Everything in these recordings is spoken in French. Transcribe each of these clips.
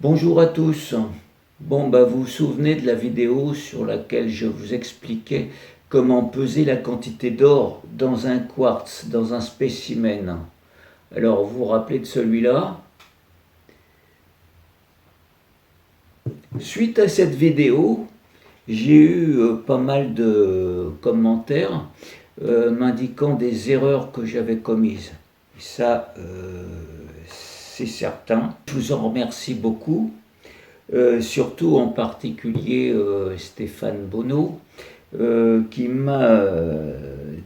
Bonjour à tous. Vous vous souvenez de la vidéo sur laquelle je vous expliquais comment peser la quantité d'or dans un quartz, dans un spécimen. Alors, vous vous rappelez de celui-là? Suite à cette vidéo, j'ai eu pas mal de commentaires m'indiquant des erreurs que j'avais commises. Ça, c'est certain. Je vous en remercie beaucoup. Surtout en particulier Stéphane Bonneau, qui m'a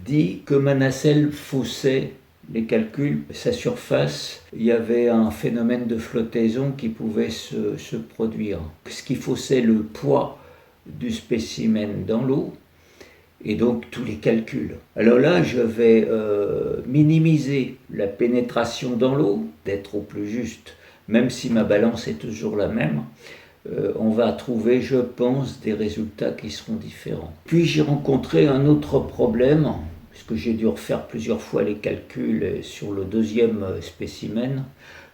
dit que ma nacelle faussait les calculs, sa surface, il y avait un phénomène de flottaison qui pouvait se produire, ce qui faussait le poids du spécimen dans l'eau, et donc tous les calculs. Alors là, je vais minimiser la pénétration dans l'eau, d'être au plus juste, même si ma balance est toujours la même. On va trouver, je pense, des résultats qui seront différents. Puis j'ai rencontré un autre problème, puisque j'ai dû refaire plusieurs fois les calculs sur le deuxième spécimen.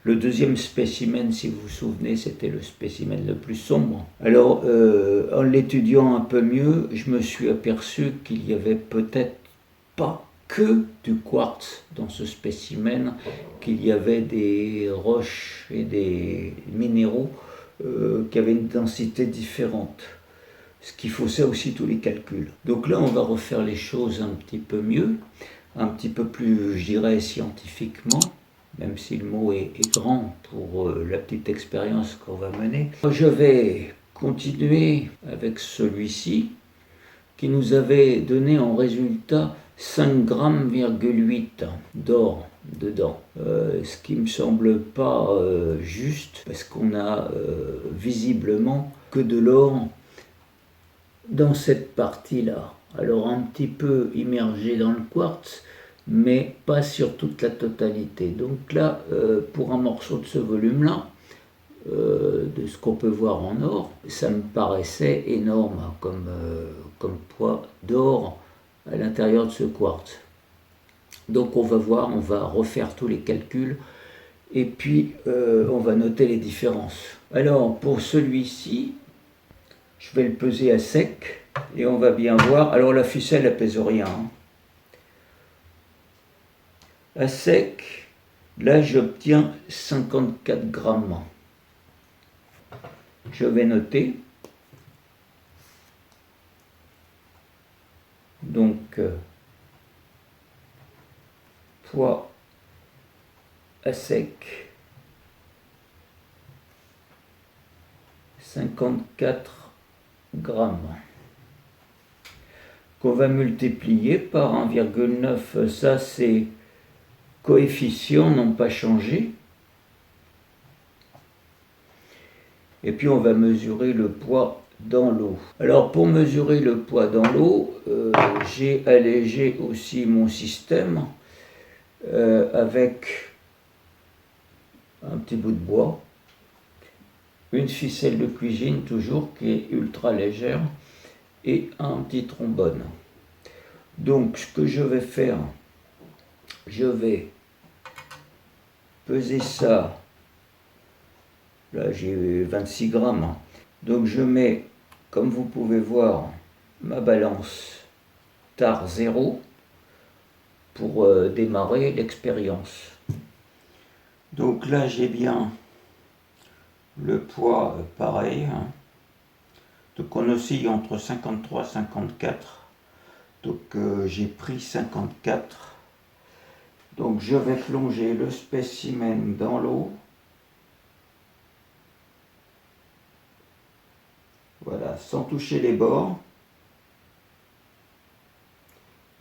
Le deuxième spécimen, si vous vous souvenez, c'était le spécimen le plus sombre. Alors, en l'étudiant un peu mieux, je me suis aperçu qu'il y avait peut-être pas que du quartz dans ce spécimen, qu'il y avait des roches et des minéraux qui avaient une densité différente, ce qui faussait aussi tous les calculs. Donc là, on va refaire les choses un petit peu mieux, un petit peu plus, je dirais, scientifiquement, même si le mot est grand pour la petite expérience qu'on va mener. Je vais continuer avec celui-ci, qui nous avait donné en résultat 5,8 g d'or dedans, ce qui me semble pas juste, parce qu'on a visiblement que de l'or dans cette partie-là. Alors un petit peu immergé dans le quartz, mais pas sur toute la totalité. Donc là, pour un morceau de ce volume-là, de ce qu'on peut voir en or, ça me paraissait énorme comme poids d'or à l'intérieur de ce quartz. Donc on va voir, on va refaire tous les calculs et puis on va noter les différences. Alors pour celui-ci, je vais le peser à sec et on va bien voir. Alors la ficelle elle pèse rien. À sec, là j'obtiens 54 grammes. Je vais noter. Donc poids à sec 54 grammes qu'on va multiplier par 1,9. Ça c'est coefficients n'ont pas changé. Et puis on va mesurer le poids dans l'eau. Alors pour mesurer le poids dans l'eau, j'ai allégé aussi mon système avec un petit bout de bois, une ficelle de cuisine toujours qui est ultra légère et un petit trombone. Donc ce que je vais faire, je vais peser ça. Là j'ai 26 grammes. Donc je mets, comme vous pouvez voir, ma balance TAR 0 pour démarrer l'expérience. Donc là j'ai bien le poids pareil. Donc on oscille entre 53 et 54. Donc j'ai pris 54. Donc je vais plonger le spécimen dans l'eau. Voilà, sans toucher les bords.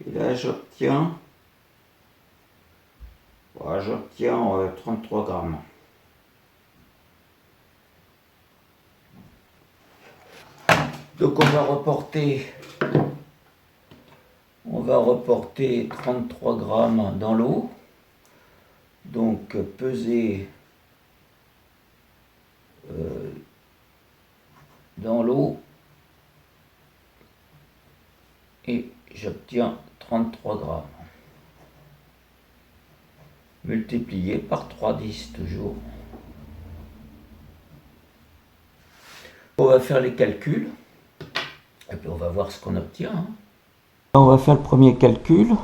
Et là, j'obtiens 33 grammes. Donc on va reporter 33 grammes dans l'eau. Donc peser dans l'eau et j'obtiens 33 grammes. Multiplié par 3,10 toujours. On va faire les calculs, et puis on va voir ce qu'on obtient. Hein. On va faire le premier calcul.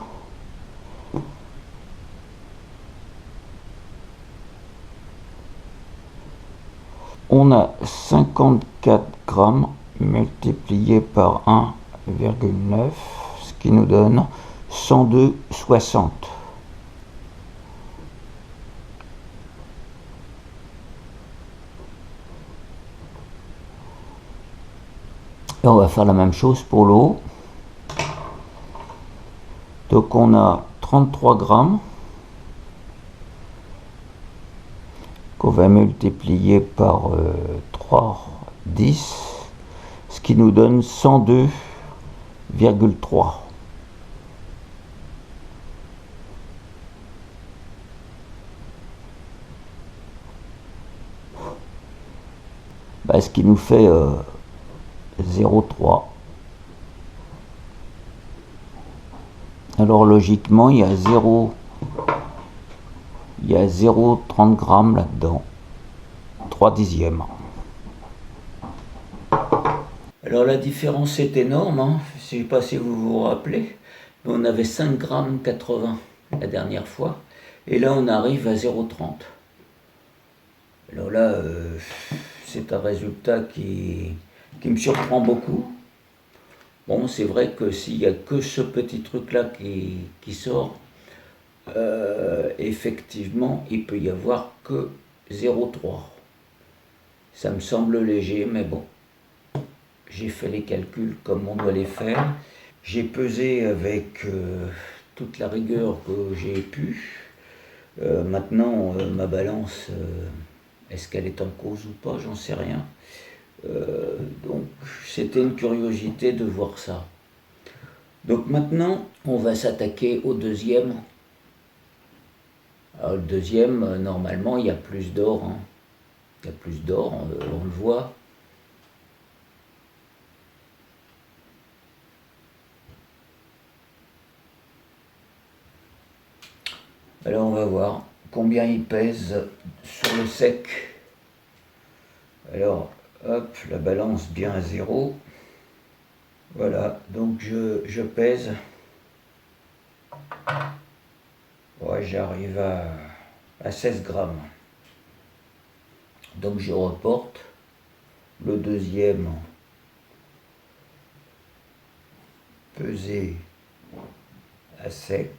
On a 54 grammes multiplié par 1,9, ce qui nous donne 102,60. Et on va faire la même chose pour l'eau. Donc on a 33 grammes qu'on va multiplier par 3,10, ce qui nous donne 102,3. Ce qui nous fait 0,3. Alors logiquement, il y a 0,30 grammes là-dedans. 3 dixièmes. Alors la différence est énorme, hein. Je ne sais pas si vous vous rappelez, mais on avait 5 grammes 80 la dernière fois, et là on arrive à 0,30. Alors là, c'est un résultat qui me surprend beaucoup. Bon, c'est vrai que s'il n'y a que ce petit truc-là qui sort, effectivement, il peut y avoir que 0,3. Ça me semble léger, mais bon. J'ai fait les calculs comme on doit les faire. J'ai pesé avec toute la rigueur que j'ai pu. Maintenant, ma balance, est-ce qu'elle est en cause ou pas? J'en sais rien. Donc, c'était une curiosité de voir ça. Donc maintenant, on va s'attaquer au deuxième. Alors, le deuxième, normalement, il y a plus d'or. Hein. Il y a plus d'or, on le voit. Alors on va voir combien il pèse sur le sec. Alors hop, la balance bien à 0. Voilà, donc je pèse. Ouais, j'arrive à 16 grammes. Donc je reporte le deuxième pesé à sec.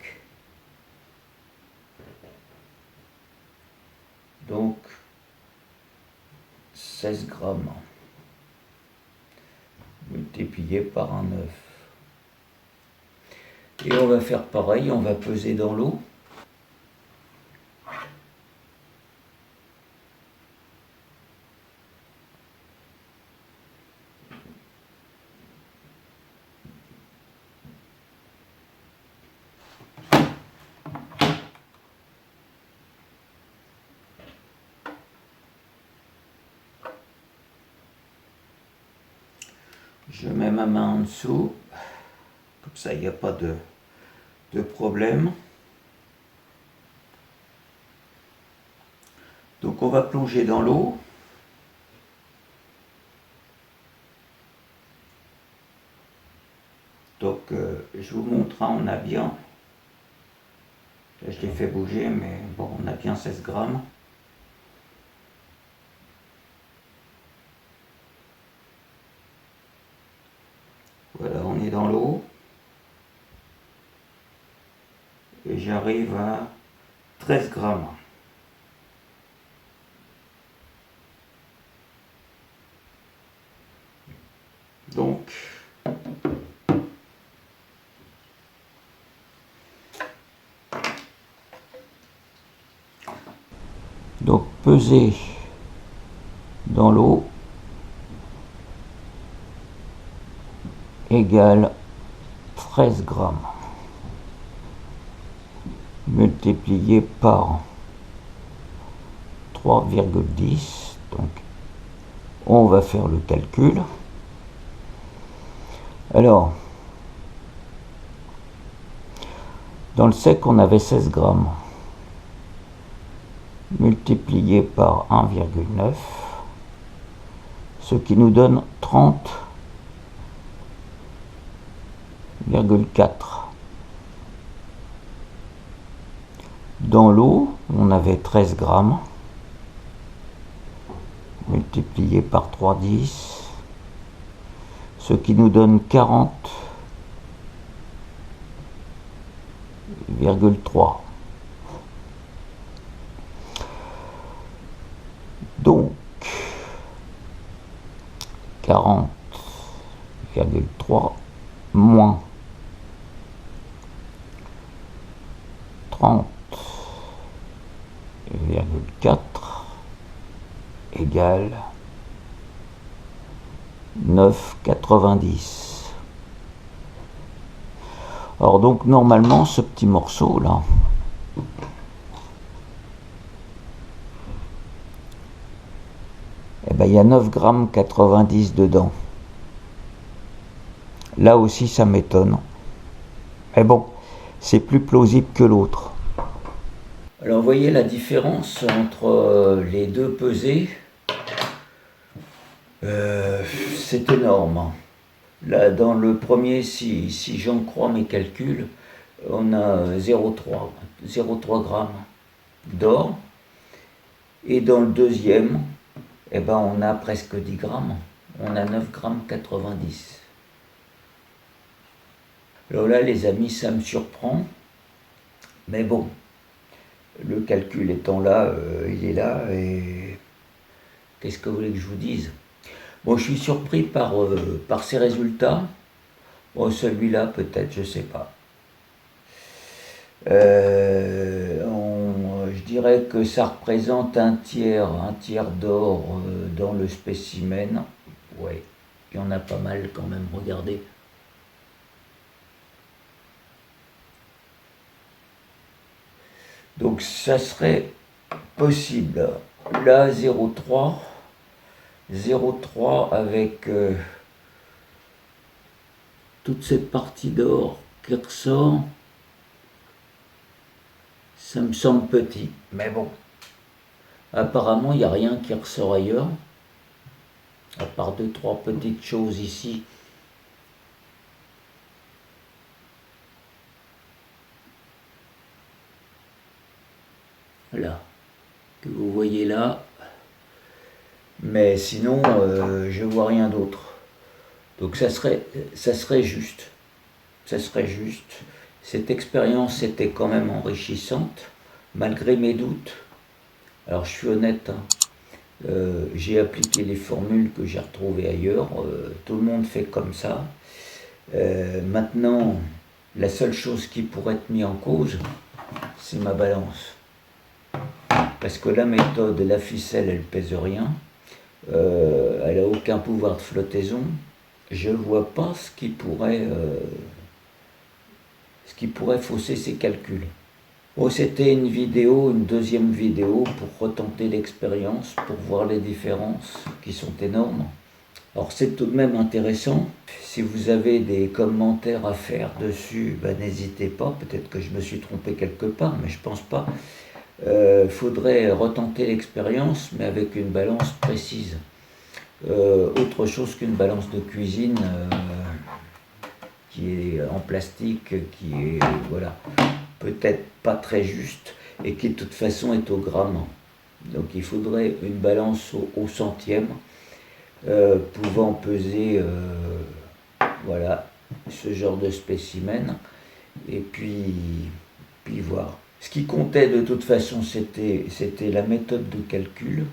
Donc 16 grammes multiplié par un œuf. Et on va faire pareil, on va peser dans l'eau. Je mets ma main en dessous, comme ça il n'y a pas de problème. Donc on va plonger dans l'eau. Donc je vous montre, hein, on a bien, là je l'ai fait bouger, mais bon, on a bien 16 grammes. Voilà, on est dans l'eau. Et j'arrive à 13 grammes. Donc peser dans l'eau égale 13 grammes multiplié par 3,10. Donc on va faire le calcul. Alors, dans le sec, on avait 16 grammes multiplié par 1,9, ce qui nous donne 30,4. Dans l'eau, on avait 13 grammes, multiplié par 3,10, ce qui nous donne 40,3. Donc, 40,3 moins 30,4 égale 9,90. Alors donc normalement ce petit morceau là, eh ben, il y a 9,90 g dedans. Là aussi ça m'étonne. Mais bon, c'est plus plausible que l'autre. Alors vous voyez la différence entre les deux pesées, c'est énorme. Là dans le premier, si j'en crois mes calculs, on a 0,3 grammes d'or, et dans le deuxième, eh ben, on a presque 10 grammes, on a 9,90 g. Alors là les amis, ça me surprend, mais bon, le calcul étant là, il est là, et qu'est-ce que vous voulez que je vous dise? Bon, je suis surpris par ces résultats. Bon, celui-là peut-être, je sais pas. Je dirais que ça représente un tiers d'or dans le spécimen. Ouais, il y en a pas mal quand même, regardez. Donc ça serait possible. Là, 0,3 avec toute cette partie d'or qui ressort. Ça me semble petit, mais bon. Apparemment, il n'y a rien qui ressort ailleurs, à part 2-3 petites choses ici. Là, que vous voyez là. Mais sinon, je vois rien d'autre. Donc ça serait juste. Ça serait juste. Cette expérience était quand même enrichissante, malgré mes doutes. Alors je suis honnête, hein, j'ai appliqué les formules que j'ai retrouvées ailleurs. Tout le monde fait comme ça. Maintenant, la seule chose qui pourrait être mise en cause, c'est ma balance. Parce que la méthode, la ficelle, elle pèse rien. Elle n'a aucun pouvoir de flottaison. Je ne vois pas ce qui pourrait fausser ces calculs. Bon, c'était une deuxième vidéo pour retenter l'expérience, pour voir les différences qui sont énormes. Alors c'est tout de même intéressant. Si vous avez des commentaires à faire dessus, ben, n'hésitez pas. Peut-être que je me suis trompé quelque part, mais je pense pas. Faudrait retenter l'expérience, mais avec une balance précise. Autre chose qu'une balance de cuisine qui est en plastique, qui est voilà, peut-être pas très juste et qui de toute façon est au gramme. Donc il faudrait une balance au centième pouvant peser voilà, ce genre de spécimen, et puis voir. Ce qui comptait de toute façon, c'était la méthode de calcul.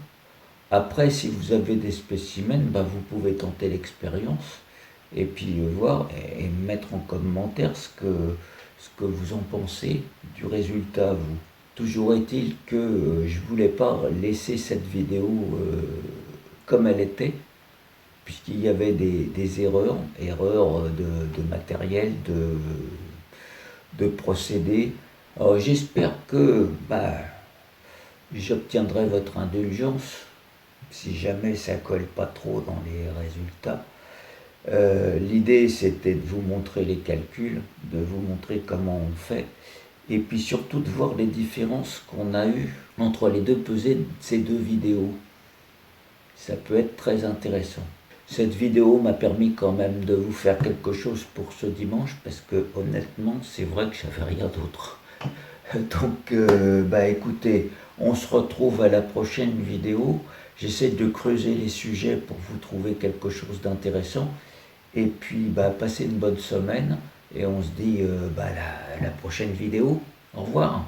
Après, si vous avez des spécimens, ben, vous pouvez tenter l'expérience et puis voir et mettre en commentaire ce que vous en pensez du résultat, vous. Toujours est-il que je ne voulais pas laisser cette vidéo comme elle était, puisqu'il y avait des erreurs de matériel, de procédés. Alors j'espère que j'obtiendrai votre indulgence, si jamais ça colle pas trop dans les résultats. L'idée c'était de vous montrer les calculs, de vous montrer comment on fait, et puis surtout de voir les différences qu'on a eues entre les deux pesées de ces deux vidéos. ça peut être très intéressant. Cette vidéo m'a permis quand même de vous faire quelque chose pour ce dimanche, parce que honnêtement, c'est vrai que j'avais rien d'autre. Donc, écoutez, on se retrouve à la prochaine vidéo. J'essaie de creuser les sujets pour vous trouver quelque chose d'intéressant. Et puis, passez une bonne semaine et on se dit à la prochaine vidéo. Au revoir.